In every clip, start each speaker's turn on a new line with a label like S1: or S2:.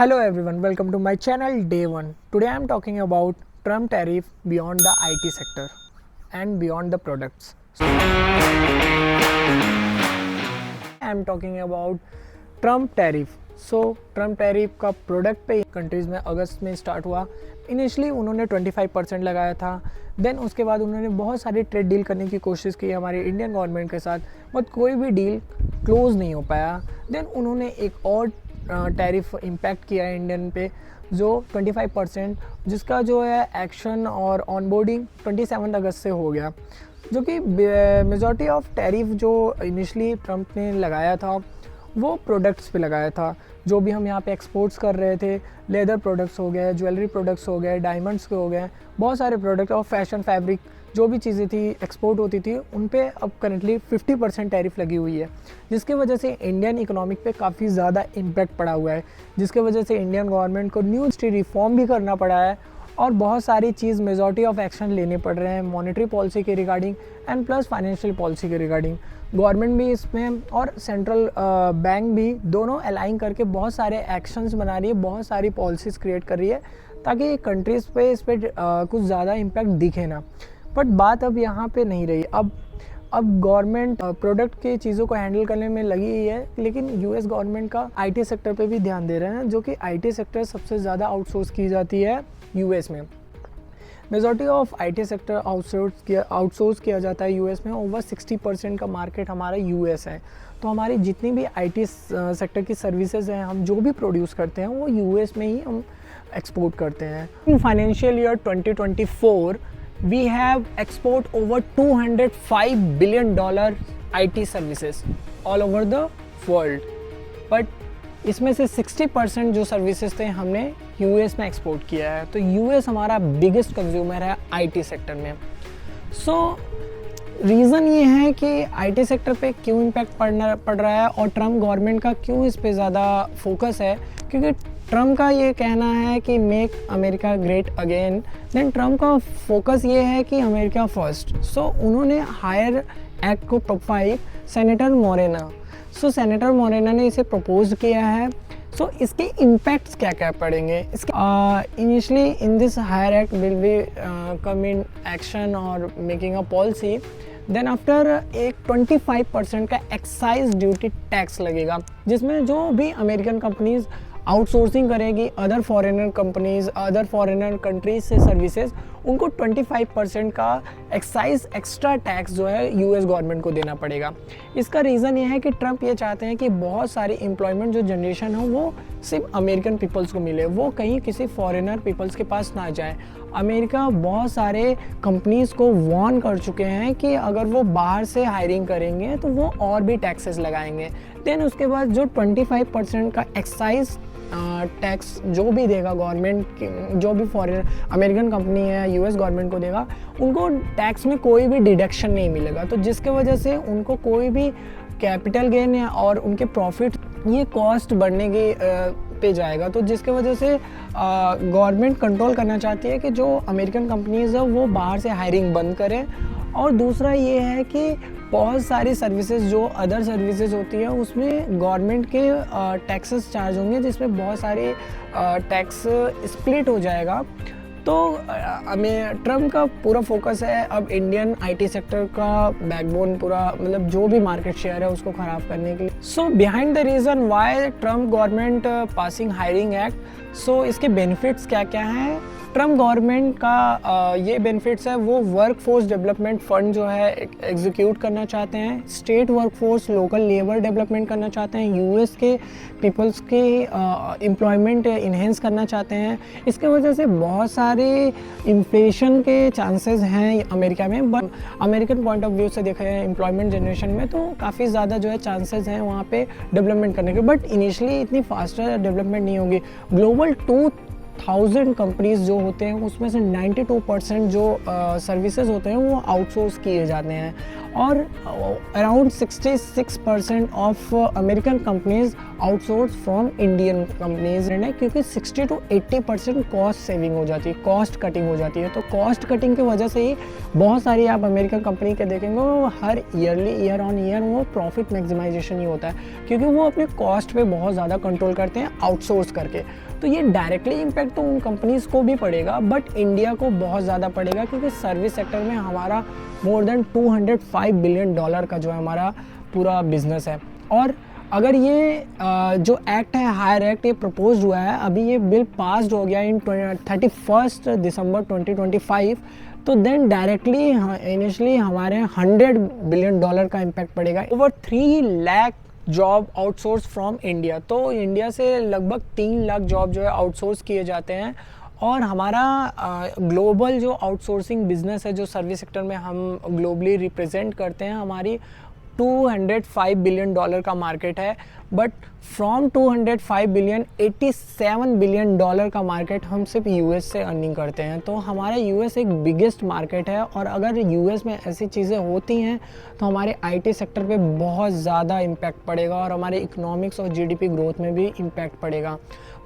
S1: Hello everyone, welcome to my channel Day 1. Today I am talking about Trump tariff beyond the IT sector and beyond the products. I am talking about Trump tariff. Trump tariff का product पे countries में अगस्त में start हुआ. Initially उन्होंने 25% लगाया था. Then उसके बाद उन्होंने बहुत सारी ट्रेड डील करने की कोशिश की हमारी इंडियन गवर्नमेंट के साथ, बट कोई भी डील क्लोज नहीं हो पाया. देन उन्होंने एक और टैरिफ इम्पैक्ट किया है इंडियन पे जो 25%, जिसका जो है एक्शन और ऑनबोर्डिंग 27 अगस्त से हो गया, जो कि मेजॉरिटी ऑफ टैरिफ जो इनिशियली ट्रम्प ने लगाया था वो प्रोडक्ट्स पे लगाया था. जो भी हम यहाँ पे एक्सपोर्ट्स कर रहे थे, लेदर प्रोडक्ट्स हो गए, ज्वेलरी प्रोडक्ट्स हो गए, डायमंड्स के हो गए, बहुत सारे प्रोडक्ट और फैशन फैब्रिक जो भी चीज़ें थी एक्सपोर्ट होती थी उन पे अब करंटली 50% टैरिफ लगी हुई है, जिसके वजह से इंडियन इकोनॉमिक पे काफ़ी ज़्यादा इम्पैक्ट पड़ा हुआ है, जिसके वजह से इंडियन गवर्नमेंट को न्यू रिफॉर्म भी करना पड़ा है और बहुत सारी चीज़ मेजॉरिटी ऑफ एक्शन लेने पड़ रहे हैं मॉनेटरी पॉलिसी के regarding and plus financial policy के रिगार्डिंग. गवर्नमेंट भी इसमें और सेंट्रल बैंक भी दोनों अलाइन करके बहुत सारे एक्शंस बना रही है, बहुत सारी पॉलिसीज़ क्रिएट कर रही है ताकि कंट्रीज़ पे इस पर कुछ ज़्यादा इम्पैक्ट दिखे ना. बट बात अब यहाँ पे नहीं रही. अब गवर्नमेंट प्रोडक्ट की चीज़ों को हैंडल करने में लगी हुई है, लेकिन यूएस गवर्नमेंट का आईटी सेक्टर पे भी ध्यान दे रहे हैं, जो कि आईटी सेक्टर सबसे ज़्यादा आउटसोर्स की जाती है यूएस में. Majority of IT sector outsource किया जाता है यूएस में. ओवर 60% का मार्केट हमारा यूएस है. तो हमारी जितनी भी आईटी सेक्टर की सर्विसेज हैं, हम जो भी प्रोड्यूस करते हैं वो यूएस में ही हम एक्सपोर्ट करते हैं. In financial year 2024 we have export over $205 billion IT services all over the world. But इसमें से 60% जो सर्विसेज थे हमने यूएस में एक्सपोर्ट किया है. तो यूएस हमारा बिगेस्ट कंज्यूमर है आईटी सेक्टर में. रीज़न ये है कि आईटी सेक्टर पे क्यों इम्पैक्ट पड़ रहा है और ट्रम्प गवर्नमेंट का क्यों इस पे ज़्यादा फोकस है, क्योंकि ट्रम्प का ये कहना है कि make America great again. Then Trump का फोकस ये है कि अमेरिका फर्स्ट. उन्होंने हायर एक्ट को profile senator Moreno. Senator Moreno ने इसे प्रपोज किया है. इसके इम्पैक्ट्स क्या क्या पड़ेंगे. Initially in this higher act will be come in action और making a policy. Then after एक 25% का एक्साइज ड्यूटी टैक्स लगेगा, जिसमें जो भी अमेरिकन कंपनीज आउटसोर्सिंग करेगी other foreigner companies, other foreigner countries से सर्विसेज, उनको 25% का एक्साइज एक्स्ट्रा टैक्स जो है यूएस गवर्नमेंट को देना पड़ेगा. इसका रीज़न ये है कि ट्रम्प ये चाहते हैं कि बहुत सारी एम्प्लॉयमेंट जो जनरेशन हो वो सिर्फ अमेरिकन पीपल्स को मिले, वो कहीं किसी फॉरेनर पीपल्स के पास ना जाए. अमेरिका बहुत सारे कंपनीज़ को वार्न कर चुके हैं कि अगर वो बाहर से हायरिंग करेंगे तो वो और भी टैक्सेस लगाएंगे. देन उसके बाद जो 25% का एक्साइज टैक्स जो भी देगा गवर्नमेंट, जो भी फॉरेन अमेरिकन कंपनी है यूएस गवर्नमेंट को देगा, उनको टैक्स में कोई भी डिडक्शन नहीं मिलेगा. तो जिसके वजह से उनको कोई भी कैपिटल गेन या और उनके प्रॉफिट ये कॉस्ट बढ़ने के पे जाएगा. तो जिसके वजह से गवर्नमेंट कंट्रोल करना चाहती है कि जो अमेरिकन कंपनीज है वो बाहर से हायरिंग बंद करें. और दूसरा ये है कि बहुत सारी सर्विसेज जो अदर सर्विसेज होती है उसमें गवर्नमेंट के टैक्सेस चार्ज होंगे, जिसमें बहुत सारे टैक्स स्प्लिट हो जाएगा. तो हमें ट्रम्प का पूरा फोकस है अब इंडियन आईटी सेक्टर का बैकबोन पूरा मतलब जो भी मार्केट शेयर है उसको ख़राब करने के लिए. Behind the reason why Trump government passing hiring act, इसके बेनिफिट्स क्या क्या हैं. ट्रम्प गवर्नमेंट का ये बेनिफिट्स है, वो वर्क फोर्स डेवलपमेंट फंड जो है एग्जीक्यूट करना चाहते हैं. State work force local labour development करना चाहते हैं. यूएस के पीपल्स के एम्प्लॉयमेंट इन्हेंस करना चाहते हैं. इसके वजह से बहुत सारे इन्फ्लेशन के चांसेस हैं अमेरिका में. But American point of view से देखा है एम्प्लॉयमेंट जनरेशन में तो काफ़ी ज़्यादा जो है चांसेस हैं वहाँ पे डेवलपमेंट करने के. बट इनिशियली इतनी फास्टर डेवलपमेंट नहीं होगी. ग्लोबल 2000 कंपनीज जो होते हैं उसमें से 92% जो सर्विसेज होते हैं वो आउटसोर्स किए जाते हैं. और around 66% of American companies outsource from Indian companies है, क्योंकि 60 to 80% कॉस्ट सेविंग हो जाती है, कॉस्ट कटिंग हो जाती है. तो कॉस्ट कटिंग की वजह से ही बहुत सारी आप अमेरिकन कंपनी के देखेंगे वो हर ईयर ऑन ईयर वो प्रॉफिट मैक्सिमाइजेशन ही होता है, क्योंकि वो अपने कॉस्ट पे बहुत ज़्यादा कंट्रोल करते हैं आउटसोर्स करके. तो ये डायरेक्टली इम्पैक्ट तो उन कंपनीज़ को भी पड़ेगा, बट इंडिया को बहुत ज़्यादा पड़ेगा, क्योंकि सर्विस सेक्टर में हमारा मोर देन $205 बिलियन का जो है हमारा पूरा बिजनेस है। और अगर ये जो एक्ट है, हायर एक्ट, ये प्रपोज हुआ है, अभी ये बिल पास्ड हो गया इन 31 दिसंबर 2025, तो देन डायरेक्टली इनिशियली हमारे $100 बिलियन का इम्पैक्ट पड़ेगा। Over 3 lakh job outsource from India, तो इंडिया से लगभग 3 लाख जॉब जो है आउटसोर्स किए जाते हैं। और हमारा ग्लोबल जो आउटसोर्सिंग बिजनेस है, जो सर्विस सेक्टर में हम ग्लोबली रिप्रेजेंट करते हैं, हमारी $205 बिलियन का मार्केट है। बट फ्रॉम 205 बिलियन, $87 बिलियन का मार्केट हम सिर्फ यूएस से अर्निंग करते हैं। तो हमारा यूएस एक बिगेस्ट मार्केट है, और अगर यूएस में ऐसी चीज़ें होती हैं तो हमारे आईटी सेक्टर पे बहुत ज़्यादा इम्पैक्ट पड़ेगा, और हमारे इकोनॉमिक्स और जीडीपी ग्रोथ में भी इम्पैक्ट पड़ेगा।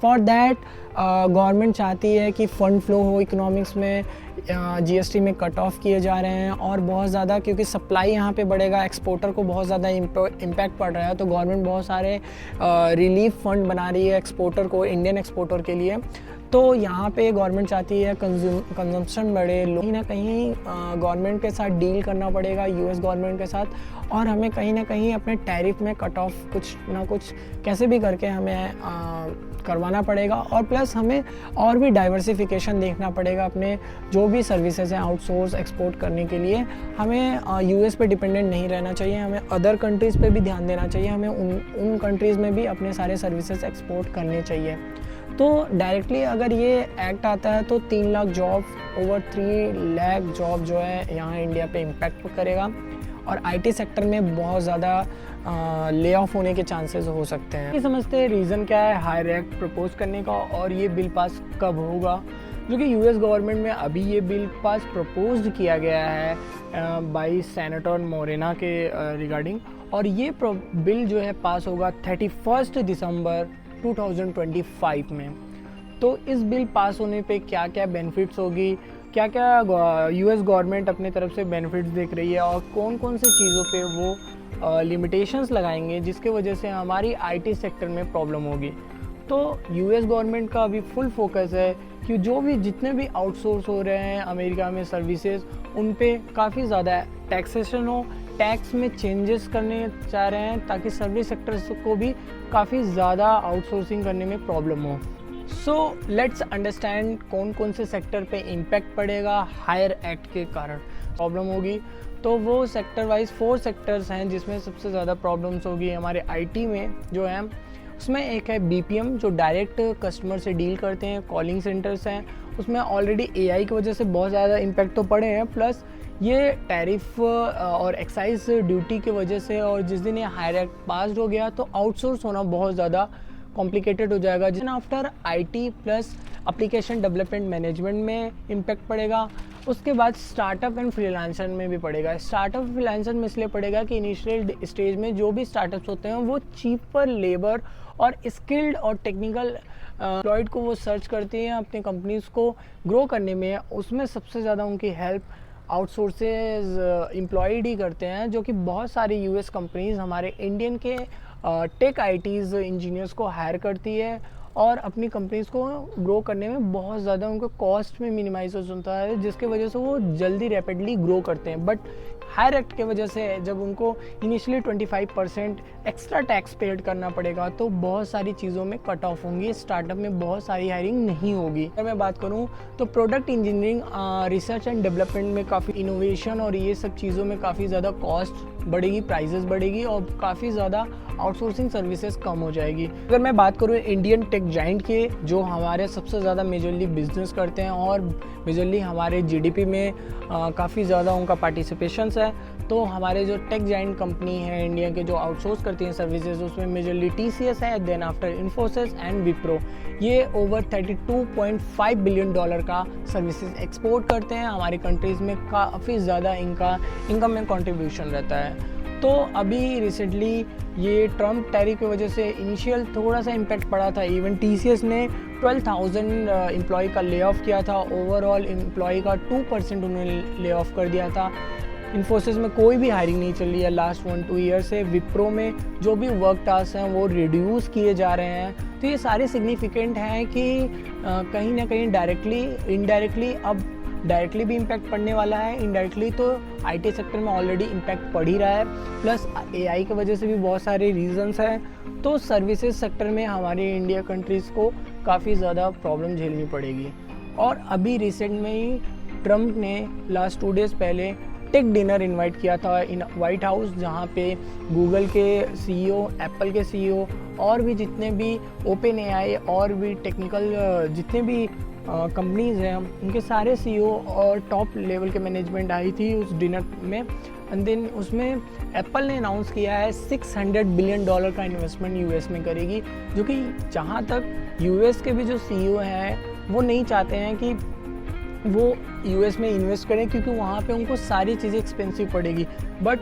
S1: फॉर दैट गवर्नमेंट चाहती है कि फ़ंड फ्लो हो इकोनॉमिक्स में, जीएसटी में कट ऑफ किए जा रहे हैं, और बहुत ज़्यादा क्योंकि सप्लाई यहाँ पे बढ़ेगा, एक्सपोर्टर को बहुत ज़्यादा इम्पैक्ट पड़ रहा है, तो गवर्नमेंट बहुत सारे रिलीफ फंड बना रही है एक्सपोर्टर को, इंडियन एक्सपोर्टर के लिए। तो यहाँ पे गवर्नमेंट चाहती है कंजम्पशन बढ़े, कहीं ना कहीं गवर्नमेंट के साथ डील करना पड़ेगा, यूएस गवर्नमेंट के साथ, और हमें कहीं ना कहीं अपने टैरिफ में कट ऑफ कुछ ना कुछ कैसे भी करके हमें करवाना पड़ेगा। और प्लस हमें और भी डाइवर्सिफिकेशन देखना पड़ेगा अपने जो भी सर्विसेज हैं आउटसोर्स एक्सपोर्ट करने के लिए। हमें यूएस पे डिपेंडेंट नहीं रहना चाहिए, हमें अदर कंट्रीज़ पे भी ध्यान देना चाहिए, हमें उन कंट्रीज़ में भी अपने सारे सर्विसेज एक्सपोर्ट करने चाहिए। तो डायरेक्टली अगर ये एक्ट आता है तो 3 lakh job, over 3 lakh job जो है यहाँ इंडिया पे इम्पैक्ट करेगा, और आईटी सेक्टर में बहुत ज़्यादा ले ऑफ होने के चांसेस हो सकते हैं। ये समझते हैं रीज़न क्या है हायर एक्ट प्रपोज करने का, और ये बिल पास कब होगा, जो कि यूएस गवर्नमेंट में अभी ये बिल पास प्रपोज किया गया है बाई सेनेटर मोरेना के रिगार्डिंग, और ये बिल जो है पास होगा 31 दिसंबर 2025 में। तो इस बिल पास होने पे क्या क्या बेनिफिट्स होगी, क्या क्या यूएस गवर्नमेंट अपने तरफ से बेनिफिट्स देख रही है, और कौन कौन से चीज़ों पे वो लिमिटेशंस लगाएंगे जिसके वजह से हमारी आईटी सेक्टर में प्रॉब्लम होगी। तो यूएस गवर्नमेंट का अभी फुल फोकस है कि जो भी जितने भी आउटसोर्स हो रहे हैं अमेरिका में सर्विसेज, उन पे काफ़ी ज़्यादा टैक्सेशन हो, टैक्स में चेंजेस करने चाह रहे हैं ताकि सर्विस सेक्टर को भी काफ़ी ज़्यादा आउटसोर्सिंग करने में प्रॉब्लम हो। सो लेट्स अंडरस्टैंड कौन कौन से सेक्टर पे इम्पैक्ट पड़ेगा हायर एक्ट के कारण प्रॉब्लम होगी। तो वो सेक्टर वाइज 4 सेक्टर्स हैं जिसमें सबसे ज़्यादा प्रॉब्लम्स होगी हमारे आईटी में जो है। उसमें एक है बीपीएम जो डायरेक्ट कस्टमर से डील करते हैं, कॉलिंग सेंटर्स हैं, उसमें ऑलरेडी एआई की वजह से बहुत ज़्यादा इम्पैक्ट तो पड़े हैं, प्लस ये टैरिफ और एक्साइज ड्यूटी की वजह से, और जिस दिन ये हायर एक्ट पास हो गया तो आउटसोर्स होना बहुत ज़्यादा कॉम्प्लिकेटेड हो जाएगा, जिन after IT plus application development management में इम्पैक्ट पड़ेगा। उसके बाद स्टार्टअप एंड फ्रीलांसर में भी पड़ेगा। स्टार्टअप फ्रीलांसर में इसलिए पड़ेगा कि इनिशियल स्टेज में जो भी स्टार्टअप्स होते हैं वो चीपर लेबर और स्किल्ड और टेक्निकल एम्प्लॉयड को वो सर्च करती हैं अपनी कंपनीज़ को ग्रो करने में। उसमें सबसे ज़्यादा उनकी हेल्प आउटसोर्सेज एम्प्लॉयड ही करते हैं, जो कि बहुत सारी यूएस कंपनीज़ हमारे इंडियन के टेक आईटीज़ इंजीनियर्स को हायर करती है और अपनी कंपनीज़ को ग्रो करने में बहुत ज़्यादा उनको कॉस्ट में मिनिमाइज होता है, जिसके वजह से वो जल्दी रैपिडली ग्रो करते हैं। बट हायर एक्ट के वजह से जब उनको इनिशियली 25% एक्स्ट्रा टैक्स पेड करना पड़ेगा तो बहुत सारी चीज़ों में कट ऑफ होंगी, स्टार्टअप में बहुत सारी हायरिंग नहीं होगी। अगर मैं बात करूं तो product engineering, research and development में काफ़ी इनोवेशन और ये सब चीज़ों में काफ़ी ज़्यादा कॉस्ट बढ़ेगी, प्राइसेस बढ़ेगी और काफ़ी ज़्यादा आउटसोर्सिंग सर्विसेज कम हो जाएगी। अगर मैं बात करूँ इंडियन टेक जाइंट के जो हमारे सबसे ज़्यादा मेजरली बिजनेस करते हैं और मेजरली हमारे जीडीपी में काफ़ी ज़्यादा उनका पार्टिसिपेशंस है, तो हमारे जो टेक जाइंट कंपनी है इंडिया के जो आउटसोर्स करती हैं सर्विसेज, उसमें मेजरली टीसीएस है, then after Infosys and Wipro. ये ओवर $32.5 बिलियन का सर्विसेज एक्सपोर्ट करते हैं। हमारी कंट्रीज़ में काफ़ी ज़्यादा इनका इनकम में कंट्रीब्यूशन रहता है। तो अभी रिसेंटली ये ट्रम्प टैरिफ की वजह से इनिशियल थोड़ा सा इम्पैक्ट पड़ा था। इवन टीसीएस ने 12,000 एम्प्लॉय का ले ऑफ किया था, ओवरऑल एम्प्लॉय का 2% उन्होंने ले ऑफ कर दिया था। इन्फोसिस में कोई भी हायरिंग नहीं चल रही है लास्ट 1-2 ईयर से। विप्रो में जो भी वर्क टास्क हैं वो रिड्यूस किए जा रहे हैं। तो ये सारे सिग्निफिकेंट हैं कि कहीं ना कहीं डायरेक्टली इनडायरेक्टली, अब डायरेक्टली भी इम्पैक्ट पड़ने वाला है, इनडायरेक्टली तो आईटी सेक्टर में ऑलरेडी इम्पैक्ट पड़ ही रहा है, प्लस एआई की वजह से भी बहुत सारे रीजंस हैं। तो सर्विसेज सेक्टर में हमारे इंडिया कंट्रीज़ को काफ़ी ज़्यादा प्रॉब्लम झेलनी पड़ेगी। और अभी रिसेंट में ही ट्रम्प ने लास्ट 2 डेज़ पहले टेक डिनर इनवाइट किया था इन वाइट हाउस, जहाँ पे गूगल के सीईओ, एप्पल के सीईओ और भी जितने भी ओपन एआई और भी टेक्निकल जितने भी कंपनीज़ हैं उनके सारे सीईओ और टॉप लेवल के मैनेजमेंट आई थी उस डिनर में। एंड देन उसमें एप्पल ने अनाउंस किया है $600 बिलियन का इन्वेस्टमेंट यूएस में करेगी, जो कि जहाँ तक यूएस के भी जो सीईओ हैं वो नहीं चाहते हैं कि वो यूएस में इन्वेस्ट करें, क्योंकि वहाँ पे उनको सारी चीज़ें एक्सपेंसिव पड़ेगी। बट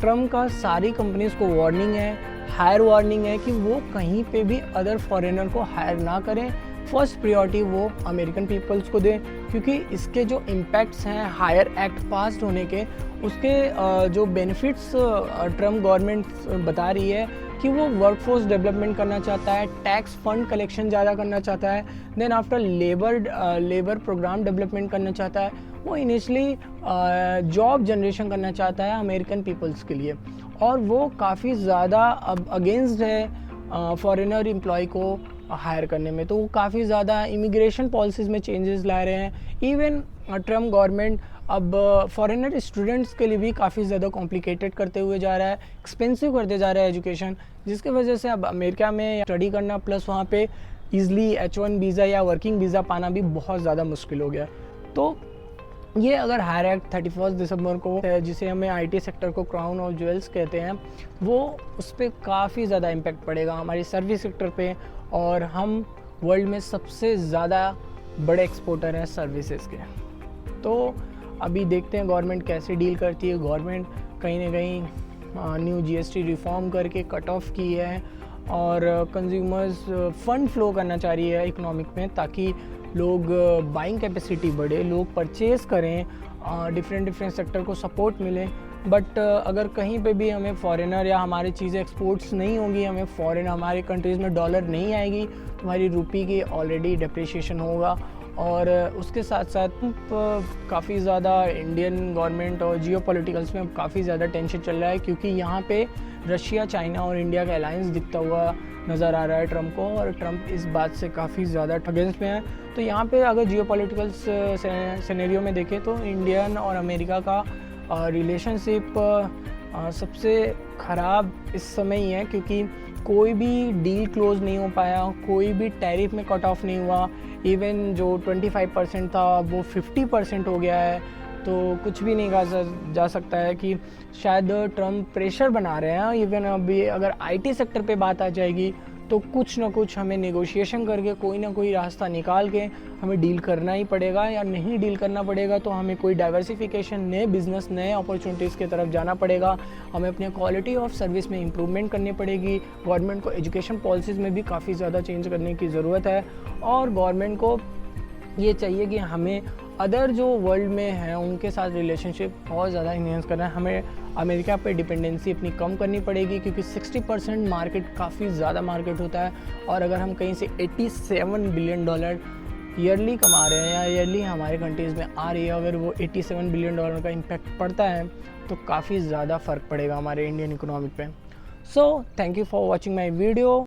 S1: ट्रम्प का सारी कंपनीज़ को वार्निंग है, हायर वार्निंग है कि वो कहीं पे भी अदर फॉरेनर को हायर ना करें। फर्स्ट प्रायोरिटी वो अमेरिकन पीपल्स को दें, क्योंकि इसके जो इम्पैक्ट्स हैं हायर एक्ट पास होने के, उसके जो बेनिफिट्स ट्रम्प गवर्नमेंट बता रही है कि वो वर्कफोर्स डेवलपमेंट करना चाहता है, टैक्स फंड कलेक्शन ज़्यादा करना चाहता है, then after labour programme development करना चाहता है। वो इनिशियली जॉब जनरेशन करना चाहता है अमेरिकन पीपल्स के लिए, और वो काफ़ी ज़्यादा अब अगेंस्ट है फॉरेनर एम्प्लॉय को हायर करने में। तो वो काफ़ी ज़्यादा इमिग्रेशन पॉलिसीज़ में चेंजेस ला रहे हैं। इवन ट्रम्प गवर्नमेंट अब फॉरेनर स्टूडेंट्स के लिए भी काफ़ी ज़्यादा कॉम्प्लिकेटेड करते हुए जा रहा है, एक्सपेंसिव करते जा रहा है एजुकेशन, जिसकी वजह से अब अमेरिका में स्टडी करना प्लस वहाँ पे ईज़िली H1 वीज़ा या वर्किंग वीज़ा पाना भी बहुत ज़्यादा मुश्किल हो गया। तो ये अगर हायर एक्ट 31 दिसंबर को, जिसे हमें आईटी सेक्टर को क्राउन ऑफ ज्वेल्स कहते हैं, वो उस पर काफ़ी ज़्यादा इम्पैक्ट पड़ेगा हमारी सर्विस सेक्टर पे, और हम वर्ल्ड में सबसे ज़्यादा बड़े एक्सपोर्टर हैं सर्विसेज के। तो अभी देखते हैं गवर्नमेंट कैसे डील करती है। गवर्नमेंट कहीं ना कहीं न्यू जीएसटी रिफॉर्म करके कट ऑफ की है और कंज्यूमर्स फंड फ्लो करना चाह रही है इकोनॉमिक में, ताकि लोग बाइंग कैपेसिटी बढ़े, लोग परचेज करें, डिफरेंट सेक्टर को सपोर्ट मिले। बट अगर कहीं पे भी हमें फॉरेनर या हमारी चीज़ें एक्सपोर्ट्स नहीं होंगी, हमें फॉरेन हमारे कंट्रीज़ में डॉलर नहीं आएगी, तो हमारी रुपी की ऑलरेडी डिप्रिशिएशन होगा। और उसके साथ साथ काफ़ी ज़्यादा इंडियन गवर्नमेंट और जियोपॉलिटिकल्स में काफ़ी ज़्यादा टेंशन चल रहा है, क्योंकि यहाँ पे रशिया, चाइना और इंडिया का अलायंस दिखता हुआ नज़र आ रहा है ट्रम्प को, और ट्रम्प इस बात से काफ़ी ज़्यादा अगेंस्ट में है। तो यहाँ पे अगर जियोपॉलिटिकल्स सिनेरियो में देखें तो इंडियन और अमेरिका का रिलेशनशिप सबसे ख़राब इस समय ही है, क्योंकि कोई भी डील क्लोज नहीं हो पाया, कोई भी टैरिफ में कट ऑफ नहीं हुआ। इवन जो 25% था वो 50% हो गया है। तो कुछ भी नहीं कहा जा सकता है कि शायद ट्रम्प प्रेशर बना रहे हैं। इवन अभी अगर आईटी सेक्टर पे बात आ जाएगी तो कुछ ना कुछ हमें नेगोशिएशन करके कोई ना कोई रास्ता निकाल के हमें डील करना ही पड़ेगा, या नहीं डील करना पड़ेगा तो हमें कोई डाइवर्सिफिकेशन, नए बिज़नेस, नए अपॉर्चुनिटीज़ की तरफ जाना पड़ेगा। हमें अपने क्वालिटी ऑफ सर्विस में इम्प्रूवमेंट करनी पड़ेगी। गवर्नमेंट को एजुकेशन पॉलिसीज़ में भी काफ़ी ज़्यादा चेंज करने की ज़रूरत है, और गवर्नमेंट को ये चाहिए कि हमें अदर जो वर्ल्ड में हैं उनके साथ रिलेशनशिप बहुत ज़्यादा इन्हेंस करना है। हमें अमेरिका पे डिपेंडेंसी अपनी कम करनी पड़ेगी, क्योंकि 60% मार्केट काफ़ी ज़्यादा मार्केट होता है, और अगर हम कहीं से $87 बिलियन ईयरली कमा रहे हैं या ईयरली हमारे कंट्रीज़ में आ रही है, अगर वो $87 बिलियन का इम्पैक्ट पड़ता है तो काफ़ी ज़्यादा फ़र्क पड़ेगा हमारे इंडियन इकोनॉमिक पे। So thank you for watching my video.